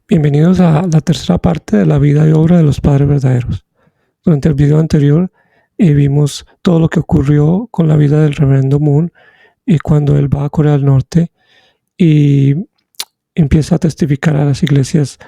Bienvenidos a la tercera parte de la vida y obra de los padres verdaderos. Durante el video anterior vimos todo lo que ocurrió con la vida del reverendo Moon y cuando él va a Corea del Norte y empieza a testificar a las iglesias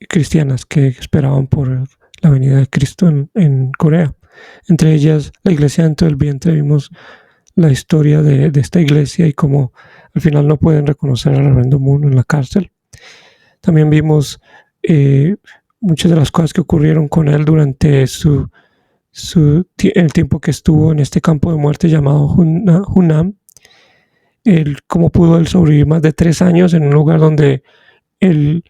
cristianas que esperaban por la venida de Cristo en Corea. Entre ellas, la iglesia dentro del vientre. Vimos la historia de esta iglesia y cómo al final no pueden reconocer al reverendo Moon en la cárcel. También vimos muchas de las cosas que ocurrieron con él durante el tiempo que estuvo en este campo de muerte llamado Hunnam. Cómo pudo él sobrevivir más de 3 años en un lugar donde el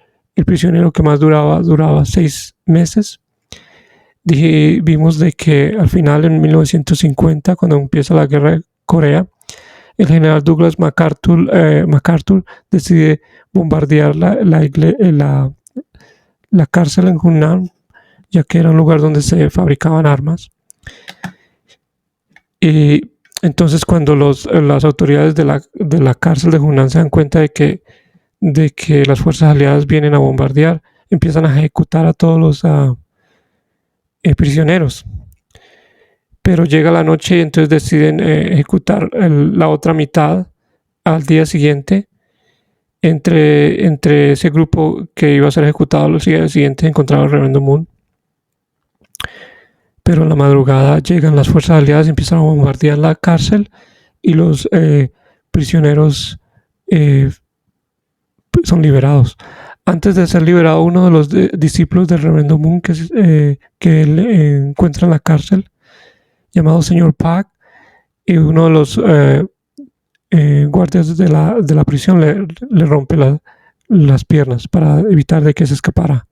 prisionero que más duraba 6 meses. Vimos de que al final, en 1950, cuando empieza la guerra de Corea, el general Douglas MacArthur decide bombardear la cárcel en Hunnam, ya que era un lugar donde se fabricaban armas. Y entonces, cuando las autoridades de la cárcel de Hunnam se dan cuenta de que las fuerzas aliadas vienen a bombardear, empiezan a ejecutar a todos los prisioneros. Pero llega la noche y entonces deciden ejecutar la otra mitad al día siguiente. Entre ese grupo que iba a ser ejecutado los días siguientes encontraba el reverendo Moon. Pero en la madrugada llegan las fuerzas aliadas y empiezan a bombardear la cárcel y los prisioneros son liberados. Antes de ser liberado, uno de los discípulos del reverendo Moon que él encuentra en la cárcel, llamado señor Park, y uno de los guardias de la prisión le rompe las piernas para evitar de que se escapara.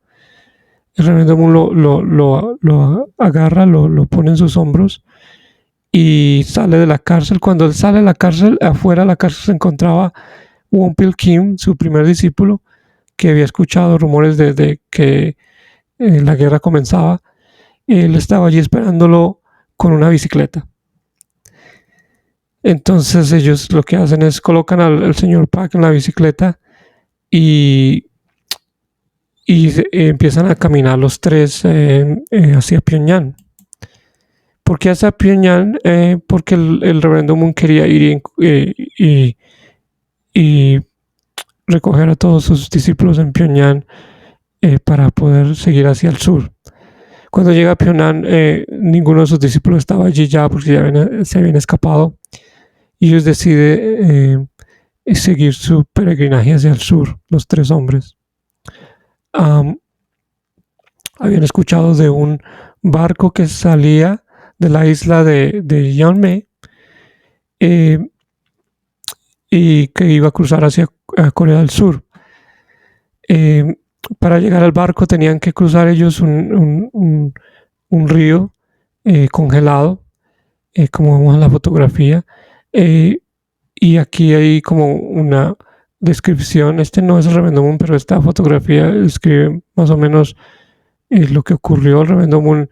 El reverendo Moon lo agarra, lo pone en sus hombros y sale de la cárcel. Cuando él sale de la cárcel, afuera de la cárcel se encontraba Wonpil Kim, su primer discípulo, que había escuchado rumores de que la guerra comenzaba. Él estaba allí esperándolo con una bicicleta. Entonces ellos lo que hacen es colocan al señor Park en la bicicleta y empiezan a caminar los tres hacia Pyongyang. ¿Por qué hacia Pyongyang? Porque el reverendo Moon quería ir y recoger a todos sus discípulos en Pyongyang para poder seguir hacia el sur. Cuando llega a Pyongyang, ninguno de sus discípulos estaba allí ya porque ya se habían escapado. Y ellos deciden seguir su peregrinaje hacia el sur, los 3 hombres. Habían escuchado de un barco que salía de la isla de Yeonme y que iba a cruzar hacia Corea del Sur. Para llegar al barco tenían que cruzar ellos un río congelado, como vemos en la fotografía. Y aquí hay como una descripción. Este no es el reverendo Moon, pero esta fotografía describe más o menos lo que ocurrió al reverendo Moon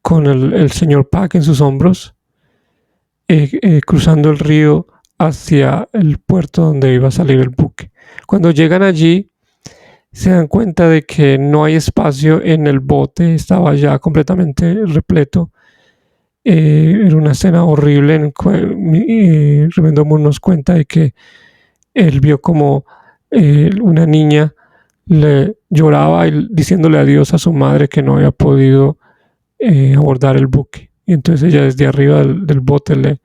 con el señor Park en sus hombros, cruzando el río hacia el puerto donde iba a salir el buque. Cuando llegan allí, se dan cuenta de que no hay espacio en el bote, estaba ya completamente repleto. Era una escena horrible en el reverendo Moon nos cuenta de que él vio como una niña le lloraba diciéndole adiós a su madre que no había podido abordar el buque. Y entonces ella desde arriba del bote le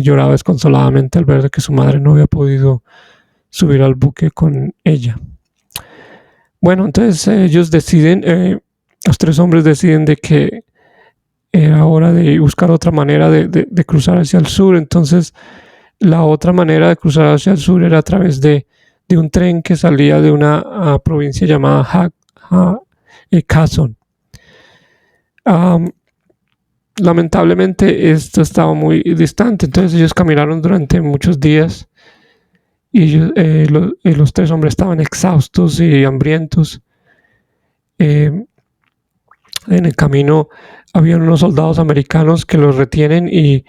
lloraba desconsoladamente al ver que su madre no había podido subir al buque con ella. Bueno, entonces ellos deciden, los 3 hombres deciden de que era hora de buscar otra manera de cruzar hacia el sur. Entonces la otra manera de cruzar hacia el sur era a través de un tren que salía de una provincia llamada Kason. Lamentablemente esto estaba muy distante, entonces ellos caminaron durante muchos días y los 3 hombres estaban exhaustos y hambrientos. En el camino había unos soldados americanos que los retienen y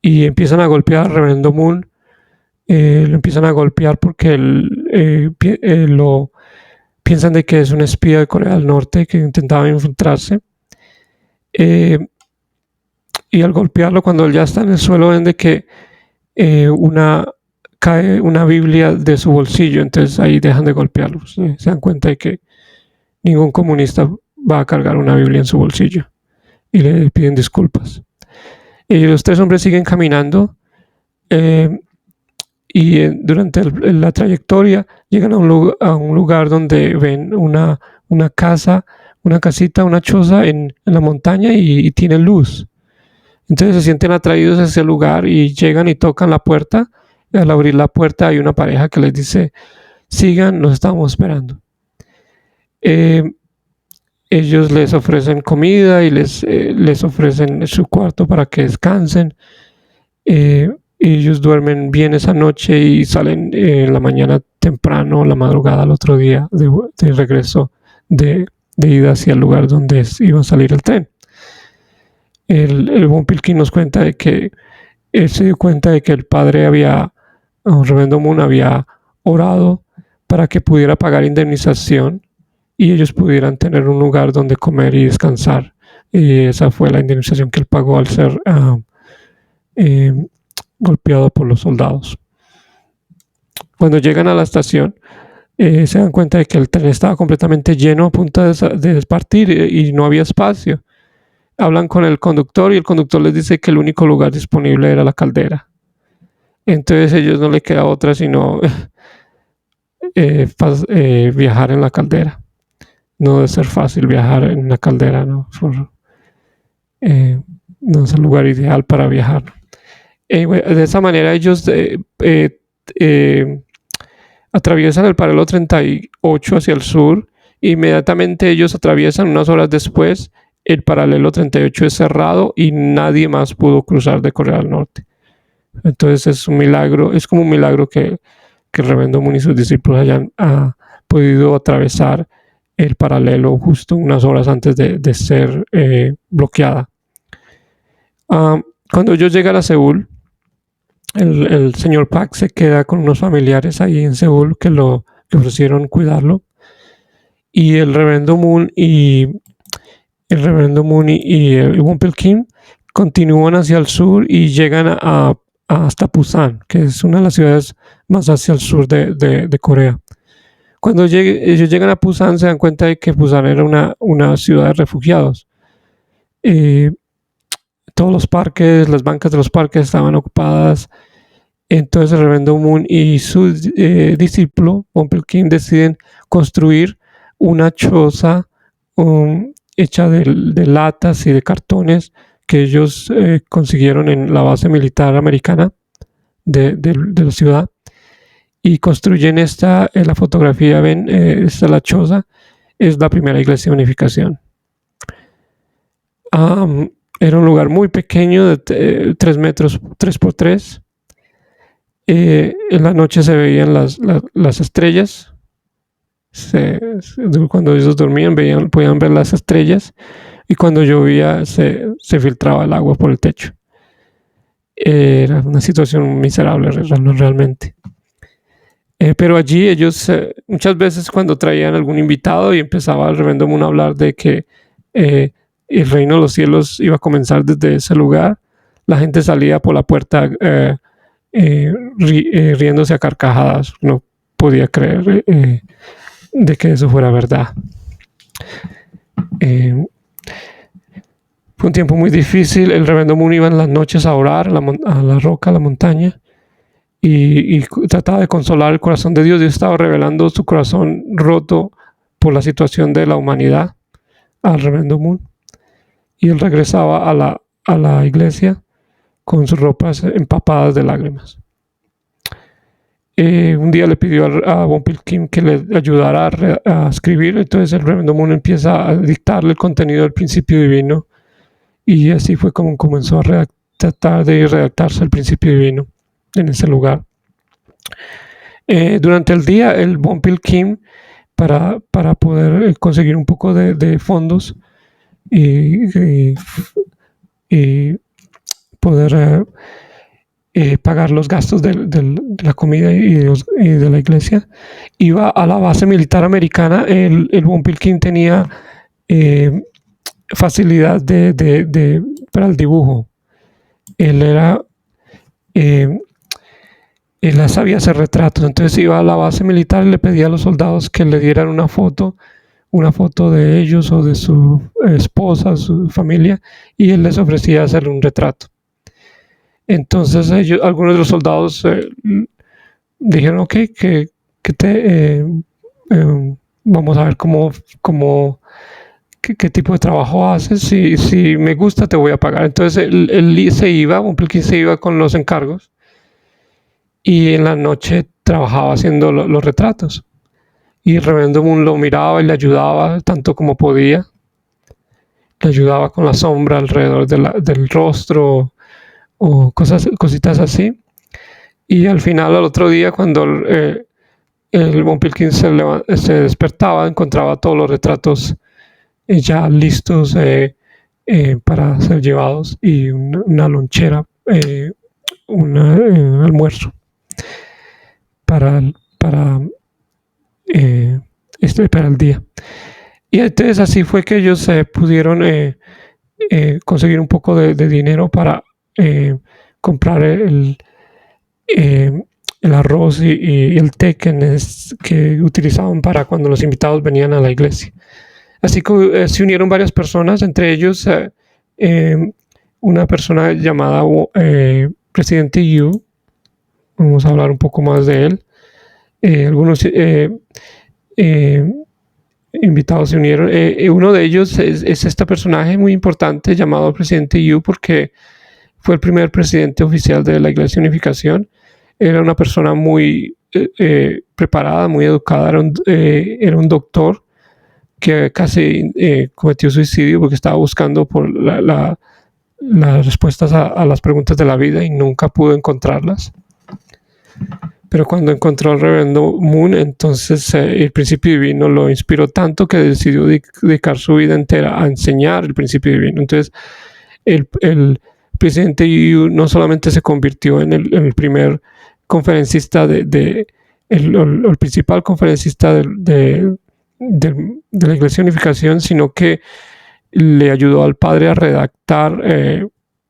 empiezan a golpear al reverendo Moon. Lo empiezan a golpear porque lo piensan de que es un espía de Corea del Norte que intentaba infiltrarse. Eh, y al golpearlo, cuando él ya está en el suelo, ven de que cae una Biblia de su bolsillo, entonces ahí dejan de golpearlo. Se dan cuenta de que ningún comunista va a cargar una Biblia en su bolsillo y le piden disculpas. Y los tres hombres siguen caminando y durante la trayectoria llegan a un lugar donde ven una casa, una casita, una choza en la montaña y tiene luz. Entonces se sienten atraídos a ese lugar y llegan y tocan la puerta. Y al abrir la puerta hay una pareja que les dice: sigan, los estamos esperando. Ellos les ofrecen comida y les ofrecen su cuarto para que descansen. Ellos duermen bien esa noche y salen en la mañana temprano, la madrugada al otro día, de regreso, de ida hacia el lugar donde iba a salir el tren. El Von Pilkin nos cuenta de que él se dio cuenta de que el padre Reverendo Moon había orado para que pudiera pagar indemnización y ellos pudieran tener un lugar donde comer y descansar. Y esa fue la indemnización que él pagó al ser golpeado por los soldados. Cuando llegan a la estación, se dan cuenta de que el tren estaba completamente lleno a punto de partir y no había espacio. Hablan con el conductor y el conductor les dice que el único lugar disponible era la caldera. Entonces a ellos no les queda otra sino viajar en la caldera. No debe ser fácil viajar en la caldera, ¿no? No es el lugar ideal para viajar. De esa manera ellos atraviesan el paralelo 38 hacia el sur. Inmediatamente ellos atraviesan, unas horas después, el paralelo 38 es cerrado y nadie más pudo cruzar de Corea del Norte. Entonces es un milagro, es como un milagro que el reverendo Moon y sus discípulos hayan podido atravesar el paralelo justo unas horas antes de ser bloqueada. Cuando ellos llegan a Seúl, el señor Park se queda con unos familiares ahí en Seúl que ofrecieron cuidarlo, y el reverendo Moon y Won Pilkin continúan hacia el sur y llegan hasta Busan, que es una de las ciudades más hacia el sur de Corea. Cuando ellos llegan a Busan, se dan cuenta de que Busan era una ciudad de refugiados. Todos los parques, las bancas de los parques estaban ocupadas. Entonces el reverendo Moon y su discípulo, Won Pilkin, deciden construir una choza hecha de latas y de cartones que ellos consiguieron en la base militar americana de la ciudad, y construyen esta. En la fotografía ven, esta la choza, es la primera iglesia de unificación. Era un lugar muy pequeño, de 3 metros, 3 por 3. En la noche se veían las estrellas. Cuando ellos dormían podían ver las estrellas, y cuando llovía se filtraba el agua por el techo. Era una situación miserable realmente. Pero allí ellos muchas veces, cuando traían algún invitado y empezaba el reverendo Moon a hablar de que el reino de los cielos iba a comenzar desde ese lugar, la gente salía por la puerta riéndose a carcajadas. No podía creer de que eso fuera verdad. Fue un tiempo muy difícil. El reverendo Moon iba en las noches a orar a la roca, a la montaña, y trataba de consolar el corazón de Dios. Dios estaba revelando su corazón roto por la situación de la humanidad al reverendo Moon, y él regresaba a la iglesia con sus ropas empapadas de lágrimas. Un día le pidió a Won Pilkin que le ayudara a escribir. Entonces el reverendo Moon empieza a dictarle el contenido del principio divino, y así fue como comenzó a tratar de redactarse el principio divino en ese lugar. Durante el día, el Won Pilkin, para poder conseguir un poco de fondos, y, y poder pagar los gastos de la comida y de la iglesia. Iba a la base militar americana. El Von Pilkin tenía facilidad para el dibujo. Él era él sabía hacer retratos, entonces iba a la base militar y le pedía a los soldados que le dieran una foto de ellos o de su esposa, su familia, y él les ofrecía hacerle un retrato. Entonces algunos de los soldados dijeron, ok, vamos a ver qué tipo de trabajo haces. Si me gusta, te voy a pagar. Entonces él se iba, Von Pilkin se iba con los encargos y en la noche trabajaba haciendo los retratos. Y el reverendo Moon lo miraba y le ayudaba tanto como podía. Le ayudaba con la sombra alrededor del rostro o cositas así. Y al final, al otro día, cuando el Von Pilkin se despertaba, encontraba todos los retratos ya listos para ser llevados y una lonchera, un almuerzo para el día. Y entonces así fue que ellos pudieron conseguir un poco de dinero para comprar el arroz y el té que utilizaban para cuando los invitados venían a la iglesia. Así que se unieron varias personas, entre ellos una persona llamada Presidente Yu. Vamos a hablar un poco más de él. Algunos invitados se unieron. Uno de ellos es este personaje muy importante llamado Presidente Yu, porque fue el primer presidente oficial de la Iglesia de Unificación. Era una persona muy preparada, muy educada, era un doctor que casi cometió suicidio porque estaba buscando por las respuestas a las preguntas de la vida y nunca pudo encontrarlas. Pero cuando encontró al reverendo Moon, entonces el principio divino lo inspiró tanto que decidió dedicar su vida entera a enseñar el principio divino. Entonces el presidente Yu no solamente se convirtió en el primer conferencista el principal conferencista de la Iglesia de Unificación, sino que le ayudó al Padre a redactar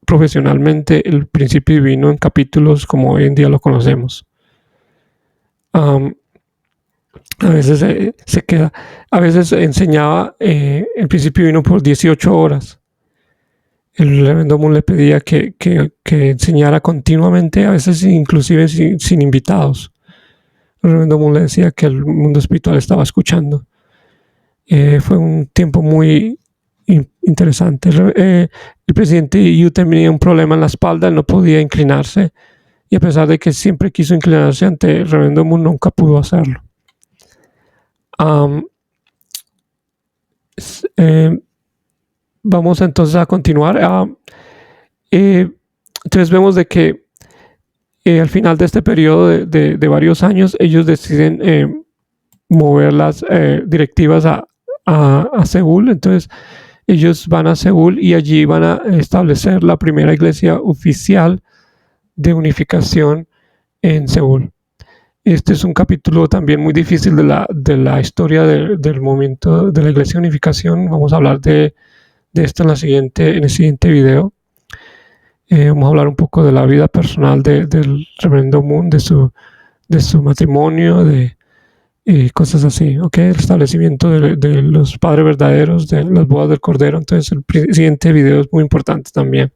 profesionalmente el principio divino en capítulos como hoy en día lo conocemos. A veces a veces enseñaba el principio divino por 18 horas. El reverendo Moon le pedía que enseñara continuamente, a veces inclusive sin invitados. El reverendo Moon le decía que el mundo espiritual estaba escuchando. Fue un tiempo muy interesante. El presidente Yu tenía un problema en la espalda, él no podía inclinarse, y a pesar de que siempre quiso inclinarse ante el reverendo Moon, nunca pudo hacerlo. Vamos entonces a continuar. Entonces vemos de que al final de este periodo de varios años, ellos deciden mover las directivas a Seúl. Entonces ellos van a Seúl y allí van a establecer la primera iglesia oficial de unificación en Seúl. Este es un capítulo también muy difícil de la historia del momento de la iglesia de unificación. Vamos a hablar de esto en el siguiente video. Vamos a hablar un poco de la vida personal del reverendo Moon, de su matrimonio, cosas así, ¿ok? El establecimiento de los padres verdaderos, de las bodas del Cordero. Entonces el siguiente video es muy importante también.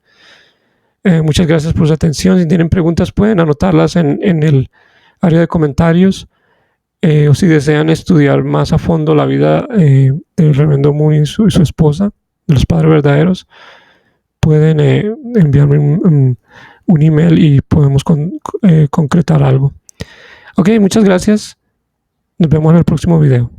Muchas gracias por su atención. Si tienen preguntas pueden anotarlas en el área de comentarios, o si desean estudiar más a fondo la vida del reverendo Moon y su esposa, de los padres verdaderos, pueden enviarme un email y podemos concretar algo. Ok, muchas gracias. Nos vemos en el próximo video.